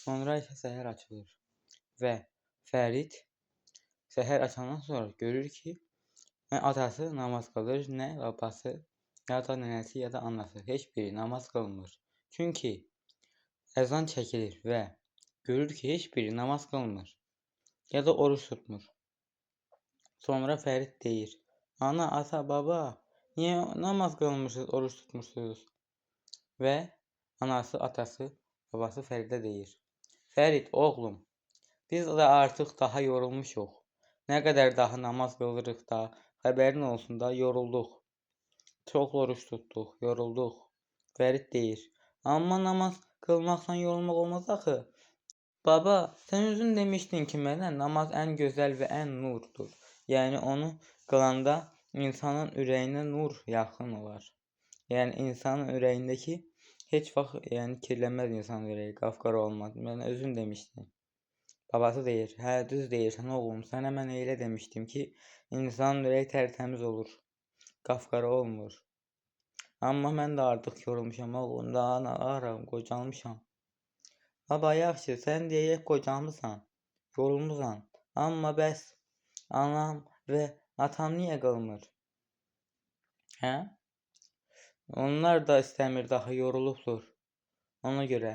Sonra isə səhər açılır və Fərid səhər açandan sonra görür ki, nə atası namaz qılır, nə babası, ya da nənəsi, ya da anası heç biri namaz qılmır. Çünki əzan çəkilir və görür ki, heç biri namaz qılmır, ya da oruç tutmur. Sonra Fərid deyir: "Ana, ata, baba, niyə namaz qılmırsınız, oruç tutmursunuz?" Və anası, atası, babası Fəridə deyir: "Fərid, oğlum, biz də artıq daha yorulmuşuq. Nə qədər daha namaz qılırıq da, xəbərin olsun da, yorulduq. Çox oruç tutduq, yorulduq." Fərid deyir: "Amma namaz qılmaqla yorulmaq olmaz axı. Baba, sən özün demişdin ki, mənə namaz ən gözəl və ən nurdur. Yəni onu qılanda insanın ürəyinə nur yaxın olar. Yəni insanın ürəyindəki heç vaxt kirlənməz insanın ürəyi, qapqara olmaz. Mən özün demişdin." Babası deyir: "Hə, düz deyirsən oğlum. Sənə mən elə demişdim ki, insanın ürəyi tərtəmiz olur, qapqara olmur. Amma mən də artıq yorulmuşam oğlum, daha nə ağıram, qocalmışam." "Baba, yaxşı, sən deyək qocalmısan, yorulmusan. Amma bəs anam və atam niyə qılmır? Hə? Onlar da istəmir, daha yorulubdur. Ona görə.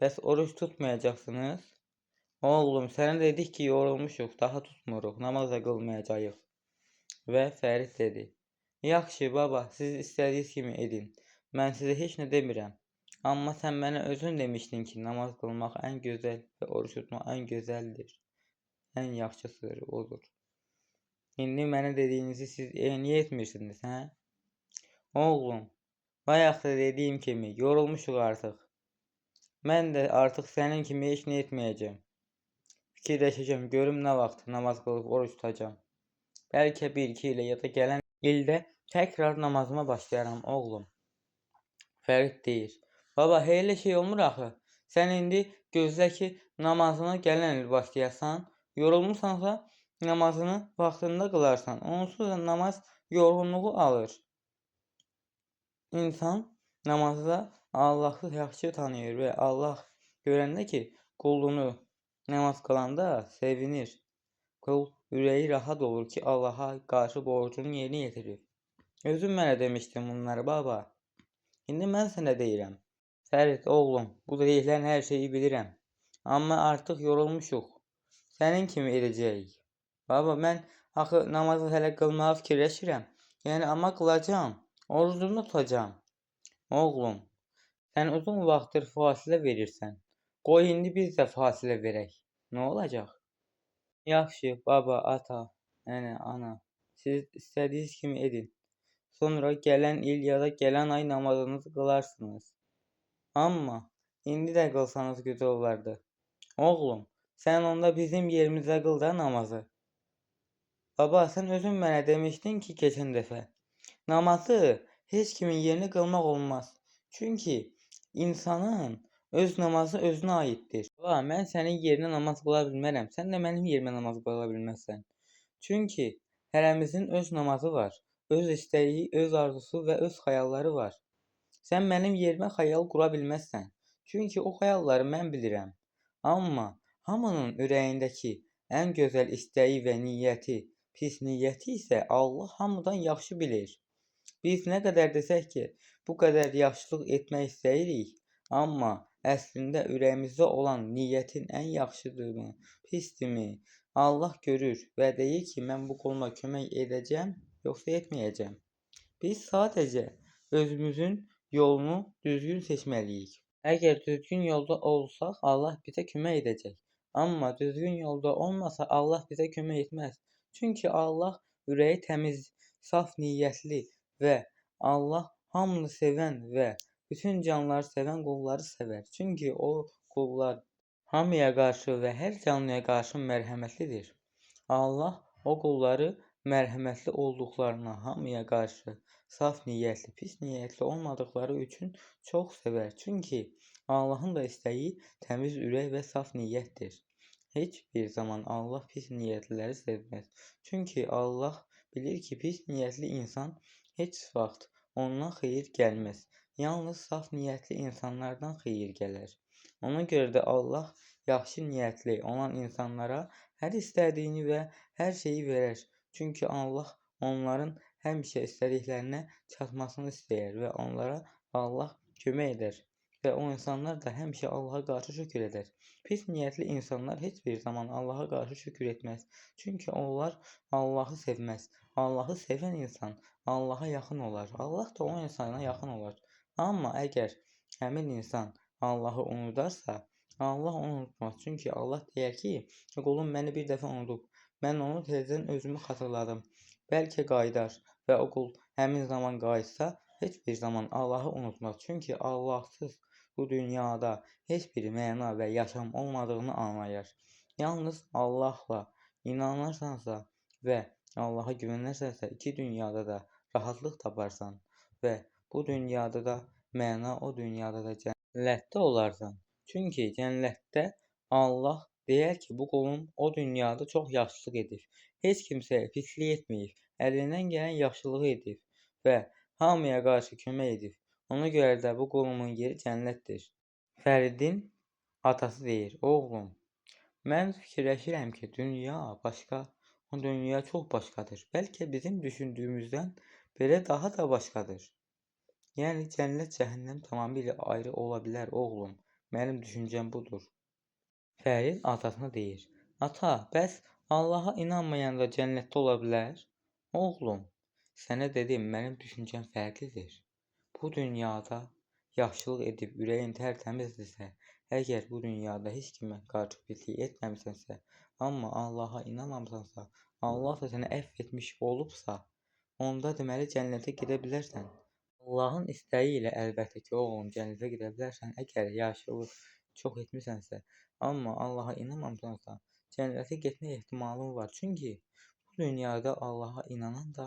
Bəs oruç tutmayacaqsınız?" "Oğlum, sənə dedik ki, yorulmuşuq, daha tutmuruq, namaz da qılmayacağıq." Və Fərid dedi: "Yaxşı baba, siz istədiyiniz kimi edin. Mən sizə heç nə demirəm. Amma sən mənə özün demişdin ki, namaz qılmaq ən gözəl və oruç tutmaq ən gözəldir. Ən yaxşısıdır, odur. İndi mənə dediyinizi siz niyə etmirsiniz, hə? Oğlum, bayaq da dediyim kimi, yorulmuşuq artıq. Mən də artıq sənin kimi heç nə etməyəcəm. Fikirləşəcəm, görüm nə vaxt namaz qılıb oruç tutacam. Bəlkə 1-2 ilə ya da gələn ildə təkrar namazıma başlayaram, oğlum." Fərid deyir: "Baba, elə şey olmur axı. Sən indi gözlə ki, namazına gələn il başlayasan, yorulmusansa namazını vaxtında qılarsan. Onsuz da namaz yorğunluğu alır. İnsan namazda Allahı yaxşı tanıyır və Allah görəndə ki, qulunu namaz qılanda sevinir. Qul ürəyi rahat olur ki, Allaha qarşı borcunu yerinə yetirir. Özün mənə demişdin bunları baba. İndi mən sənə deyirəm. Fərid, oğlum, bu deyilən hər şeyi bilirəm. Amma artıq yorulmuşuq. Sənin kimi edəcəyik. Baba, mən axı namazı hələ qılmağa fikirləşirəm. Yəni, amma qılacam, orucumu tutacam." "Oğlum, sən uzun vaxtdır fasilə verirsən. Qoy indi biz də fasilə verək. Nə olacaq?" "Yaxşı, baba, ata, nənə, ana, siz istədiyiniz kimi edin. Sonra gələn il ya da gələn ay namazınızı qılarsınız. Amma indi də qılsanız gözəl olardı. Oğlum, sən onda bizim yerimizə qıl da namazı." "Baba, sən özün mənə demişdin ki, keçən dəfə, namazı heç kimin yerinə qılmaq olmaz. Çünki insanın öz namazı özünə aiddir." "Baba, mən sənin yerinə namaz qıla bilmərəm, sən də mənim yerimə namaz qıla bilməzsən. Çünki hərəmizin öz namazı var, öz istəyi, öz arzusu və öz xəyalları var. Sən mənim yerimə xəyal qura bilməzsən. Çünki o xəyalları mən bilirəm. Amma hamının ürəyindəki ən gözəl istəyi və niyyəti, pis niyyəti isə Allah hamıdan yaxşı bilir. Biz nə qədər desək ki, bu qədər yaxşılıq etmək istəyirik, amma əslində ürəyimizdə olan niyyətin ən yaxşıdırmı, pisdirmi, Allah görür və deyir ki, mən bu quluma kömək edəcəm, yoxsa etməyəcəm. Biz sadəcə özümüzün yolunu düzgün seçməliyik. Əgər düzgün yolda olsaq, Allah bizə kömək edəcək. Amma düzgün yolda olmasa, Allah bizə kömək etməz. Çünki Allah ürəyi təmiz, saf niyyətli və Allah hamını sevən və bütün canlıları sevən qulları sevər. Çünki o qullar hamıya qarşı və hər canlıya qarşı mərhəmətlidir. Allah o qulları mərhəmətli olduqlarına hamıya qarşı saf niyyətli, pis niyyətli olmadıqları üçün çox sevər. Çünki Allahın da istəyi təmiz ürək və saf niyyətdir. Heç bir zaman Allah pis niyyətliləri sevməz. Çünki Allah bilir ki, pis niyyətli insan heç vaxt ondan xeyir gəlməz. Yalnız saf niyyətli insanlardan xeyir gələr. Ona görə də Allah yaxşı niyyətli olan insanlara hər istədiyini və hər şeyi verər. Çünki Allah onların həmişə istədiklərinə çatmasını istəyər və onlara Allah kömək edər. Və o insanlar da həmişə Allaha qarşı şükür edər. Pis niyyətli insanlar heç bir zaman Allaha qarşı şükür etməz. Çünki onlar Allahı sevməz. Allahı sevən insan Allaha yaxın olar. Allah da o insana yaxın olar. Amma əgər həmin insan Allahı unudarsa, Allah onu unutmaz. Çünki Allah deyər ki, qulum məni bir dəfə unudub. Mən onu tezdən özümü xatırladım. Bəlkə qayıdar və o qul həmin zaman qayıtsa, heç bir zaman Allahı unutmaz. Çünki Allahsız bu dünyada heç bir məna və yaşam olmadığını anlayır. Yalnız Allahla inanırsansa və Allaha güvənərsənsə, iki dünyada da rahatlıq taparsan və bu dünyada da məna, o dünyada da cənnətdə olarsan. Çünki cənnətdə Allah deyər ki, bu qulum o dünyada çox yaxşılıq edib. Heç kimsəyə pislik etməyib, əlindən gələn yaxşılığı edib və hamıya qarşı kömək edib. Ona görə də bu qulumun yeri cənnətdir. Fəridin atası deyir, oğlum, mən fikirləşirəm ki, dünya başqa, o dünya çox başqadır. Bəlkə bizim düşündüyümüzdən belə daha da başqadır. Yəni cənnət, cəhənnəm tamamilə ayrı ola bilər, oğlum. Mənim düşüncəm budur. Fərid atasına deyir, ata, bəs Allaha inanmayanda cənnətdə ola bilər? Oğlum, sənə dedim, mənim düşüncəm fərqlidir. Bu dünyada yaxşılıq edib ürəyin tərtəmizdirsə, əgər bu dünyada heç kimə qarşı pislik etməmisənsə, amma Allaha inanmamısansa, Allah da səni əfv etmiş olubsa, onda deməli cənnətə gedə bilərsən. Allahın istəyi ilə əlbəttə ki, oğlum, cənnətə gedə bilərsən, əgər yaxşılıq çox etmisənsə, amma Allaha inanmamısansa, cənnətə getmək ehtimalın var. Çünki bu dünyada Allaha inanan da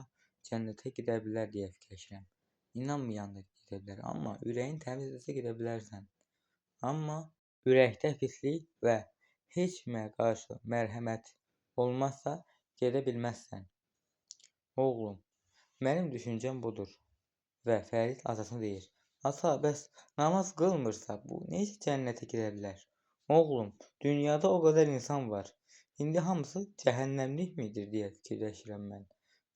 cənnətə gedə bilər deyə fikirləşirəm. İnanmayan da gedə bilər, amma ürəyin təmizdirsə gedə bilərsən. Amma ürəkdə pislik və heç kimə qarşı mərhəmət olmazsa, gedə bilməzsən. Oğlum, mənim düşüncəm budur. Və Fərid atasına deyir, ata, bəs namaz qılmırsa, bu necə cənnətə gedə bilər? Oğlum, dünyada o qədər insan var. İndi hamısı cəhənnəmlik midir deyə fikirləşirəm mən.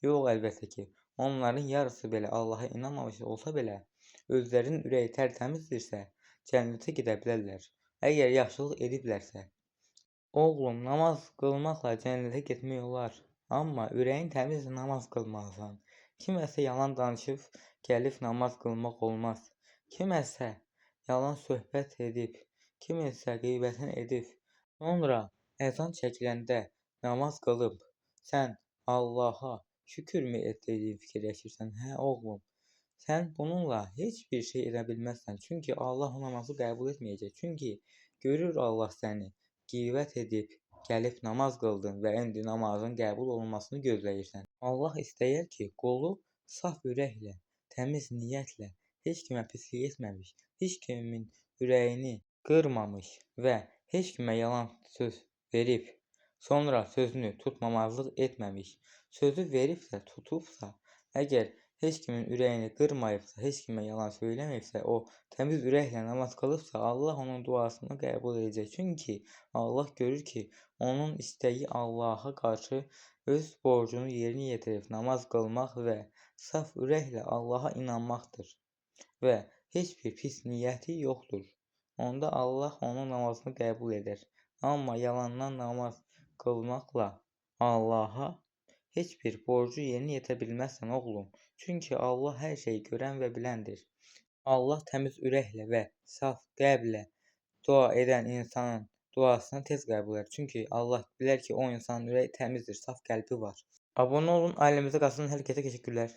Yox, əlbəttə ki, onların yarısı belə Allaha inanmamış olsa belə, özlərinin ürəyi tərtəmizdirsə, cənnətə gedə bilərlər. Əgər yaxşılıq ediblərsə. Oğlum, namaz qılmaqla cənnətə getmək olar. Amma ürəyin təmizlə namaz qılmalısan. Kiməsə yalan danışıb, gəlib namaz qılmaq olmaz. Kiməsə yalan söhbət edib, kiməsə qeybətən edib, sonra əzan çəkiləndə namaz qılıb, sən Allaha şükürmü etdiyin fikirləşirsən? Hə, oğlum, sən bununla heç bir şey edə bilməzsən. Çünki Allah o namazı qəbul etməyəcək. Çünki görür Allah səni qeybət edib, gəlib namaz qıldın və indi namazın qəbul olunmasını gözləyirsən. Allah istəyir ki, qulu saf ürəklə, təmiz niyyətlə, heç kimə pislik etməmiş, heç kimin ürəyini qırmamış və heç kimə yalan söz verib, sonra sözünü tutmamazlıq etməmiş, sözü veribsə, tutubsa, əgər heç kimin ürəyini qırmayıbsa, heç kimə yalan söyləməyibsə, o təmiz ürəklə namaz qılıbsa, Allah onun duasını qəbul edəcək. Çünki Allah görür ki, onun istəyi Allaha qarşı öz borcunu yerinə yetirib namaz qılmaq və saf ürəklə Allaha inanmaqdır və heç bir pis niyyəti yoxdur. Onda Allah onun namazını qəbul edər. Amma yalandan namaz qılmaqla Allaha heç bir borcu yerinə yetirə bilməzsən, oğlum. Çünki Allah hər şeyi görən və biləndir. Allah təmiz ürəklə və saf qəlblə dua edən insanın duasını tez qəbul edər. Çünki Allah bilər ki, o insanın ürəyi təmizdir, saf qəlbi var. Abunə olun, ailəmizdə qalsın. Hər kəsə təşəkkürlər.